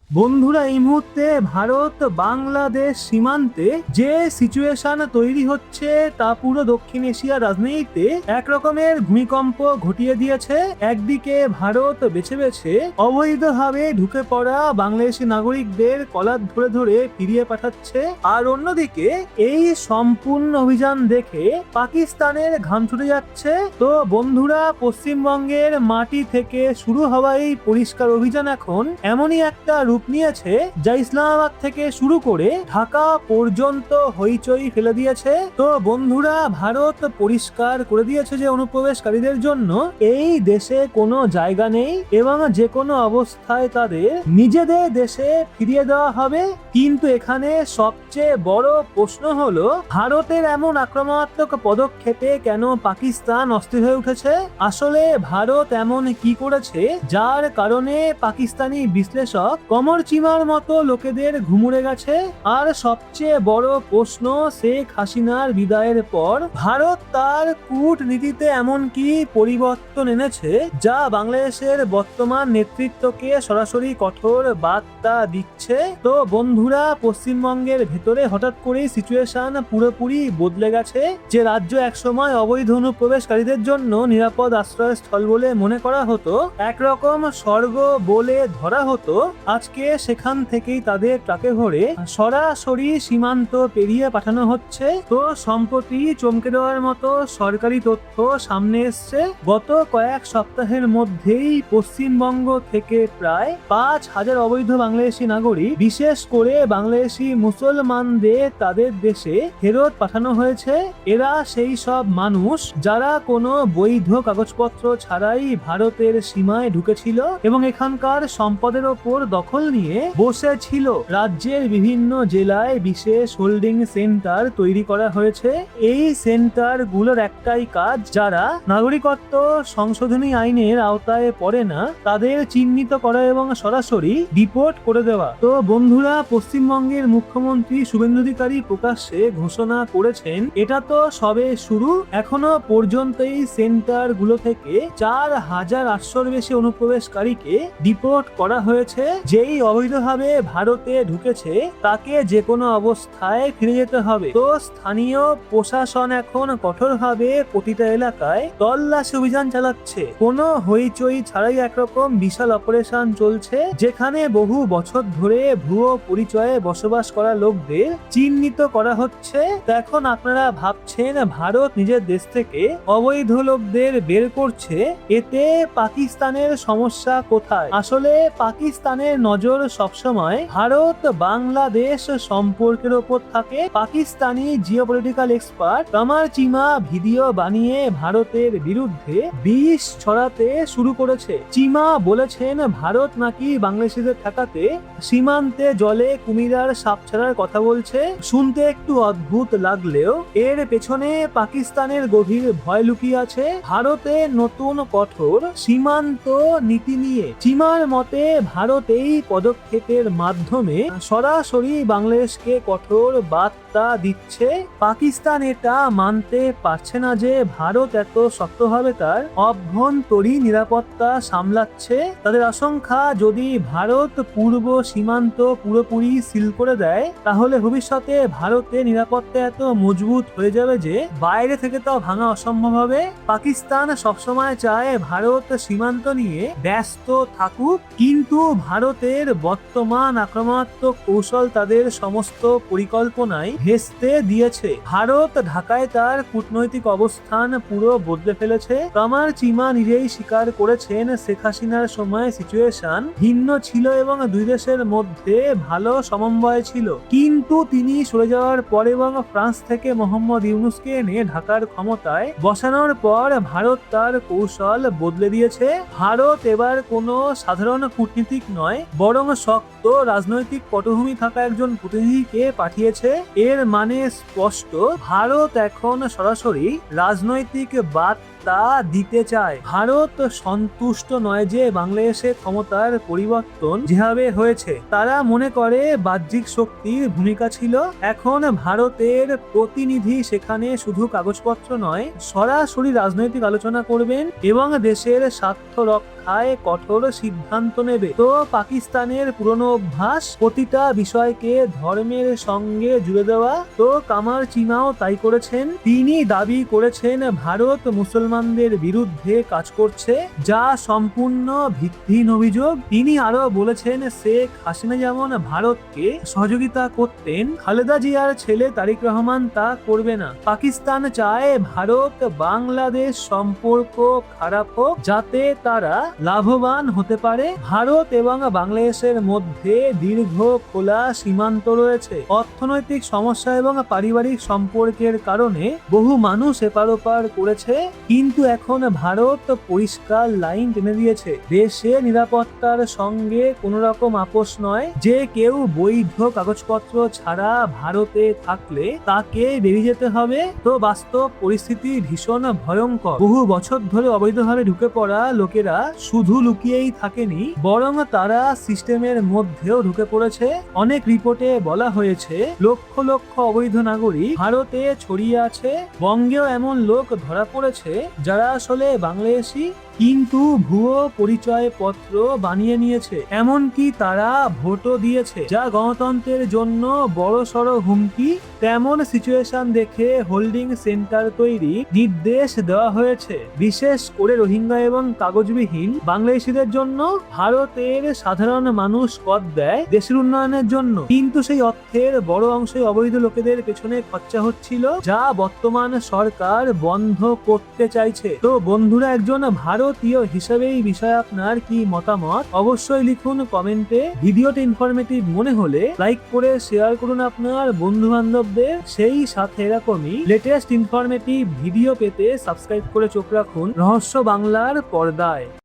বন্ধুরা, এই মুহূর্তে ভারত বাংলাদেশ সীমান্তে যে সিচুয়েশন তৈরি হচ্ছে তা পুরো দক্ষিণ এশিয়ার রাজনীতিতে এক রকমের ভূমিকম্প ঘটিয়ে দিয়েছে। একদিকে ভারত বেছে বেছে অবৈধভাবে ঢুকে পড়া বাংলাদেশি নাগরিকদের কলার ধরে ধরে ফিরিয়ে পাঠাচ্ছে, আর অন্যদিকে এই সম্পূর্ণ অভিযান দেখে পাকিস্তানের ঘাম ছুটে যাচ্ছে। তো বন্ধুরা, পশ্চিমবঙ্গের মাটি থেকে শুরু হওয়া এই পরিষ্কার অভিযান এখন এমনই একটা রূপ নিয়েছে যা ইসলামাবাদ থেকে শুরু করে ঢাকা পর্যন্ত হইচই ফেলে দিয়েছে। তো বন্ধুরা, ভারত পরিষ্কার করে দিয়েছে যে অনুপ্রবেশকারীদের জন্য এই দেশে কোনো জায়গা নেই এবং যে কোনো অবস্থায় তাদের নিজেদের দেশে ফিরিয়ে দেওয়া হবে। কিন্তু এখানে সবচেয়ে বড় প্রশ্ন হলো, ভারতের এমন আক্রমণাত্মক পদক্ষেপে কেন পাকিস্তান অস্থির হয়ে উঠেছে? আসলে ভারত এমন কি করেছে যার কারণে পাকিস্তানি বিশ্লেষক কমর চিমার মতো লোকেদের ঘুমুড়ে গেছে? আর সবচেয়ে বড় প্রশ্ন, শেখ হাসিনার বিদায়ের পর ভারত তার কূটনীতিতে এমন কি পরিবর্তন এনেছে যা বাংলাদেশের বর্তমান নেতৃত্বকে সরাসরি কঠোর বার্তা দিচ্ছে? তো বন্ধুরা, পশ্চিমবঙ্গের ভেতরে হঠাৎ করেই সিচুয়েশন পুরোপুরি বদলে গেছে। যে রাজ্য একসময় অবৈধ অনুপ্রবেশকারীদের জন্য নিরাপদ আশ্রয়স্থল বলে মনে করা হতো, একরকম স্বর্গ বলে ধরা হতো, আজকে সেখান থেকেই তাদের ট্রাকে ভরে সরাসরি সীমান্ত পেরিয়ে পাঠানো হচ্ছে। তো সম্প্রতি চমকে দেওয়ার মতো সরকারি তথ্য সামনে এসছে। গত কয়েক সপ্তাহের মধ্যেই পশ্চিমবঙ্গ থেকে প্রায় 5,000 অবৈধ বাংলাদেশি নাগরিক, বিশেষ করে বাংলাদেশি মুসলমানদের তাদের দেশে ফেরত পাঠানো হয়েছে। এরা সেই সব মানুষ যারা কোনো বৈধ কাগজপত্র ছাড়াই ভারতের সীমায় ঢুকেছিল এবং এখানকার সম্পদের ওপর দখল নিয়ে বসেছিল। রাজ্যের বিভিন্ন জেলায় বিশেষ হোল্ডিং সেন্টার তৈরি করা হয়েছে। এই সেন্টার গুলোর একটাই কাজ, যারা নাগরিকত্ব সংশোধনী আইনের আওতায় পড়ে না তাদের চিহ্নিত করা এবং সরাসরি ডিপোর্ট করে দেওয়া। তো বন্ধুরা, পশ্চিমবঙ্গের মুখ্যমন্ত্রী শুভেন্দু অধিকারী প্রকাশ্যে ঘোষণা করেছেন এটা তো সবে শুরু, এখনো পর্যন্ত এই সেন্টার গুলো থেকে 4,800-র বেশি অনুপ্রবেশকারীকে ডিপোর্ট করা হয়েছে। যেই অবৈধভাবে ভারতে ঢুকেছে তাকে যে কোনো অবস্থায় ফিরে যেতে হবে। তো স্থানীয় প্রশাসন এখন কঠোরভাবে প্রতিটা এলাকায় তল্লাশি অভিযান চালাচ্ছে। কোনো হইচই ছাড়াই একরকম বিশাল অপারেশন চলছে, যেখানে বহু বছর ধরে ভুয়ো পরিচয়ে বসবাস করা লোকদের চিহ্নিত করা হচ্ছে। তো এখন আপনারা ভাবছেন ভারত নিজের দেশ থেকে অবৈধ লোকদের বের করছে, এতে পাকিস্তানের সমস্যা কোথায়? আসলে পাকিস্তানের নজর সবসময় ভারত বাংলাদেশ সম্পর্কের ওপর থাকে। পাকিস্তানি জিওপলিটিক্যাল এক্সপার্ট কমর চিমা ভিডিও বানিয়ে ভারতের বিরুদ্ধে বিষ ছড়াতে শুরু করেছে। চিমা বলেছেন ভারত নাকি বাংলাদেশিদের ঠেকাতে সীমান্তে জলে কুমিরার সাপ ছাড়ার কথা বলছে। শুনতে একটু অদ্ভুত লাগলেও এর পেছনে পাকিস্তানের গভীর ভয় লুকিয়ে আছে ভারতের নতুন কঠোর সীমান্ত নীতি নিয়ে। চিমার মতে ভারত এই পদক্ষেপের মাধ্যমে সরাসরি বাংলাদেশকে কঠোর বার্তা দিচ্ছে। পাকিস্তান এটা মানতে পারছে না যে ভারত এত শক্তভাবে তার অভ্যন্তরীণ নিরাপত্তা সামলাচ্ছে। তাদের আশঙ্কা, যদি ভারত পূর্ব সীমান্ত পুরোপুরি সিল করে দেয় তাহলে ভবিষ্যতে ভারতের নিরাপত্তা এত মজবুত হয়ে যাবে যে বাইরে থেকে তা ভাঙা অসম্ভব হবে। পাকিস্তান সবসময় চায় ভারত সীমান্ত নিয়ে ব্যস্ত থাকুক, কিন্তু ভারতের বর্তমান আক্রমণাত্মক কৌশল তাদের সমস্ত পরিকল্পনায় ভেস্তে দিয়েছে। ভারত ঢাকায় তার কূটনৈতিক অবস্থান পুরো বদলে ফেলেছে। কমর চিমা নিজেই স্বীকার করেছেন শেখ হাসিনার সময় সিচুয়েশন ভিন্ন ছিল এবং দুই দেশের মধ্যে ভালো সমন্বয় ছিল, কিন্তু তিনি সরে যাওয়ার পর এবং ফ্রান্স থেকে মোহাম্মদ ইউনূসকে এনে ঢাকার ক্ষমতায় বসানোর পর ভারত তার কৌশল বদলে দিয়েছে। ভারত এবার কোনো সাধারণ কূটনীতিক নয়, বরং শক্ত রাজনৈতিক পটভূমি থাকা একজন প্রতিনিধিকে পাঠিয়েছে। এর মানে স্পষ্ট, ভারত এখন সরাসরি রাজনৈতিক বার্তা তা দিতে চায়। ভারত সন্তুষ্ট নয় যে বাংলাদেশে ক্ষমতার পরিবর্তন যেভাবে হয়েছে। তারা মনে করে বাহ্যিক শক্তির ভূমিকা ছিল। এখন ভারতের প্রতিনিধি সেখানে শুধু কাগজপত্র নয়, সরাসরি রাজনৈতিক আলোচনা করবেন এবং দেশের স্বার্থ রক্ষায় কঠোর সিদ্ধান্ত নেবে। তো পাকিস্তানের পুরনো অভ্যাস প্রতিটা বিষয়কে ধর্মের সঙ্গে জুড়ে দেওয়া। তো কামার চিমাও তাই করেছেন। তিনি দাবি করেছেন ভারত মুসলমানদের বিরুদ্ধে কাজ করছে, যা সম্পূর্ণ ভিত্তিহীন অভিযোগ। তিনি আরো বলেছেন শেখ হাসিনা যেমন ভারতকে সহযোগিতা করতেন, খালেদা জিয়ার ছেলে তারেক রহমান তা করবে না। পাকিস্তান চায় ভারত বাংলাদেশ সম্পর্ক খারাপ হোক, যাতে তারা লাভবান হতে পারে। ভারত এবং বাংলাদেশের মধ্যে দীর্ঘ খোলা সীমান্ত রয়েছে। অর্থনৈতিক সমস্যা এবং পারিবারিক সম্পর্কের কারণে বহু মানুষ এপার ওপার করেছে, কিন্তু এখন ভারত পরিষ্কার লাইন টেনে দিয়েছে। দেশের নিরাপত্তার সঙ্গে কোনো রকম আপোষ নয়। যে কেউ বৈধ কাগজপত্র ছাড়া ভারতে থাকলে তাকে বেরিয়ে যেতে হবে। তো বাস্তব পরিস্থিতি ভীষণ ভয়ঙ্কর। বহু বছর ধরে অবৈধভাবে ঢুকে পড়া লোকেরা শুধু লুকিয়েই থাকেনি, বরং তারা সিস্টেমের মধ্যেও ঢুকে পড়েছে। অনেক রিপোর্টে বলা হয়েছে লক্ষ লক্ষ অবৈধ নাগরিক ভারতে ছড়িয়ে আছে। বঙ্গেও এমন লোক ধরা পড়েছে যারা আসলে বাংলাদেশি, কিন্তু ভুয়ো পরিচয়পত্র বানিয়ে নিয়েছে। এমনকি তারা ভোটও দিয়েছে, যা গণতন্ত্রের জন্য বড়সড় হুমকি। তেমন সিচুয়েশন দেখে হোল্ডিং সেন্টার তৈরি নির্দেশ দেওয়া হয়েছে, বিশেষ করে রোহিঙ্গা এবং কাগজবিহীন বাংলাদেশিদের জন্য। ভারতের সাধারণ মানুষ কর দেয় দেশের উন্নয়নের জন্য, কিন্তু সেই অর্থের বড় অংশই অবৈধ লোকেদের পেছনে খরচা হচ্ছিল, যা বর্তমান সরকার বন্ধ করতে চাইছে। তো বন্ধুরা, একজন ভারতীয় হিসেবে এই বিষয়ে আপনার কি মতামত অবশ্যই লিখুন কমেন্টে। ভিডিওটি ইনফরমেটিভ মনে হলে লাইক করে শেয়ার করুন আপনার বন্ধু বান্ধবদের। সেই সাথে এরকমই লেটেস্ট ইনফরমেটিভ ভিডিও পেতে সাবস্ক্রাইব করে চোখ রাখুন রহস্য বাংলার পর্দায়।